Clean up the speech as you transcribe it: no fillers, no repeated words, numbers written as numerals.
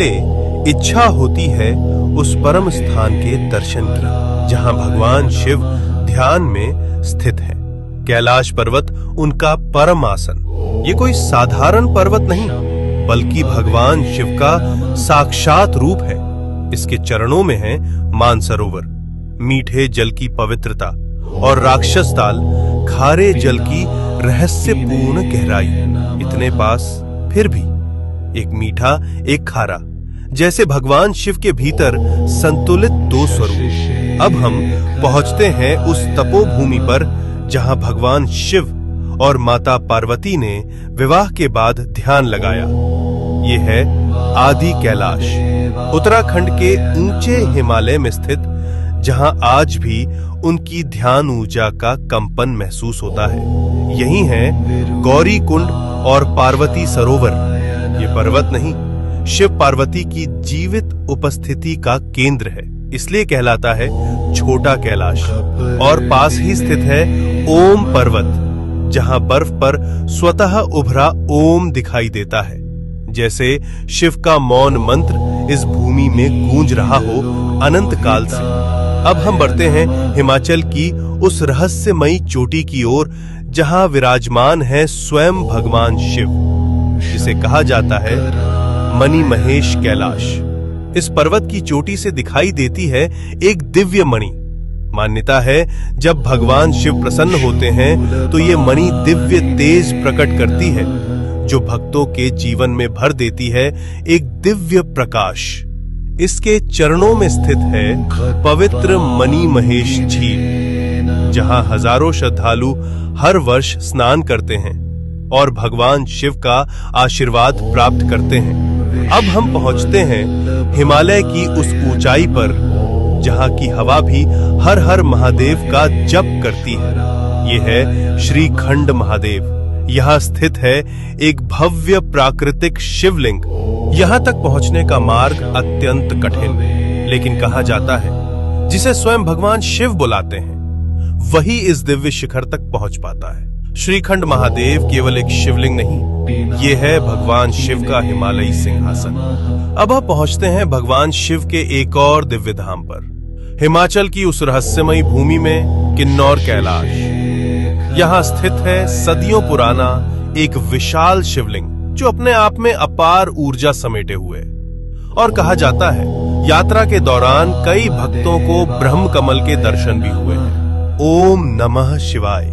पहले इच्छा होती है उस परम स्थान के दर्शन की जहां भगवान शिव ध्यान में स्थित है। कैलाश पर्वत उनका परम आसन। ये कोई साधारण पर्वत नहीं, बल्कि भगवान शिव का साक्षात रूप है। इसके चरणों में है मानसरोवर, मीठे जल की पवित्रता, और राक्षस ताल, खारे जल की रहस्यपूर्ण गहराई। इतने पास फिर भी एक मीठा एक खारा, जैसे भगवान शिव के भीतर संतुलित दो स्वरूप। अब हम पहुंचते हैं उस तपोभूमि पर जहां भगवान शिव और माता पार्वती ने विवाह के बाद ध्यान लगाया। ये है आदि कैलाश, उत्तराखंड के ऊंचे हिमालय में स्थित, जहां आज भी उनकी ध्यान ऊर्जा का कंपन महसूस होता है। यही है गौरी कुंड और पार्वती सरोवर। ये पर्वत नहीं, शिव पार्वती की जीवित उपस्थिति का केंद्र है, इसलिए कहलाता है छोटा कैलाश। और पास ही स्थित है ओम पर्वत, जहां बर्फ पर स्वतः उभरा ओम दिखाई देता है, जैसे शिव का मौन मंत्र इस भूमि में गूंज रहा हो अनंत काल से। अब हम बढ़ते हैं हिमाचल की उस रहस्यमयी चोटी की ओर, जहां विराजमान है स्वयं भगवान शिव, जिसे कहा जाता है मणि महेश कैलाश। इस पर्वत की चोटी से दिखाई देती है एक दिव्य मणि। मान्यता है जब भगवान शिव प्रसन्न होते हैं तो ये मणि दिव्य तेज प्रकट करती है, जो भक्तों के जीवन में भर देती है एक दिव्य प्रकाश। इसके चरणों में स्थित है पवित्र मणि महेश झील, जहां हजारों श्रद्धालु हर वर्ष स्नान करते हैं और भगवान शिव का आशीर्वाद प्राप्त करते हैं। अब हम पहुंचते हैं हिमालय की उस ऊंचाई पर जहां की हवा भी हर हर महादेव का जप करती है। ये है श्रीखंड महादेव। यहाँ स्थित है एक भव्य प्राकृतिक शिवलिंग। यहाँ तक पहुंचने का मार्ग अत्यंत कठिन, लेकिन कहा जाता है जिसे स्वयं भगवान शिव बुलाते हैं वही इस दिव्य शिखर तक पहुंच पाता है। श्रीखंड महादेव केवल एक शिवलिंग नहीं, ये है भगवान शिव का हिमालयी सिंहासन। अब आप पहुंचते हैं भगवान शिव के एक और दिव्य धाम पर, हिमाचल की उस रहस्यमयी भूमि में किन्नौर कैलाश। यहाँ स्थित है सदियों पुराना एक विशाल शिवलिंग, जो अपने आप में अपार ऊर्जा समेटे हुए। और कहा जाता है यात्रा के दौरान कई भक्तों को ब्रह्म कमल के दर्शन भी हुए हैं। ओम नमः शिवाय।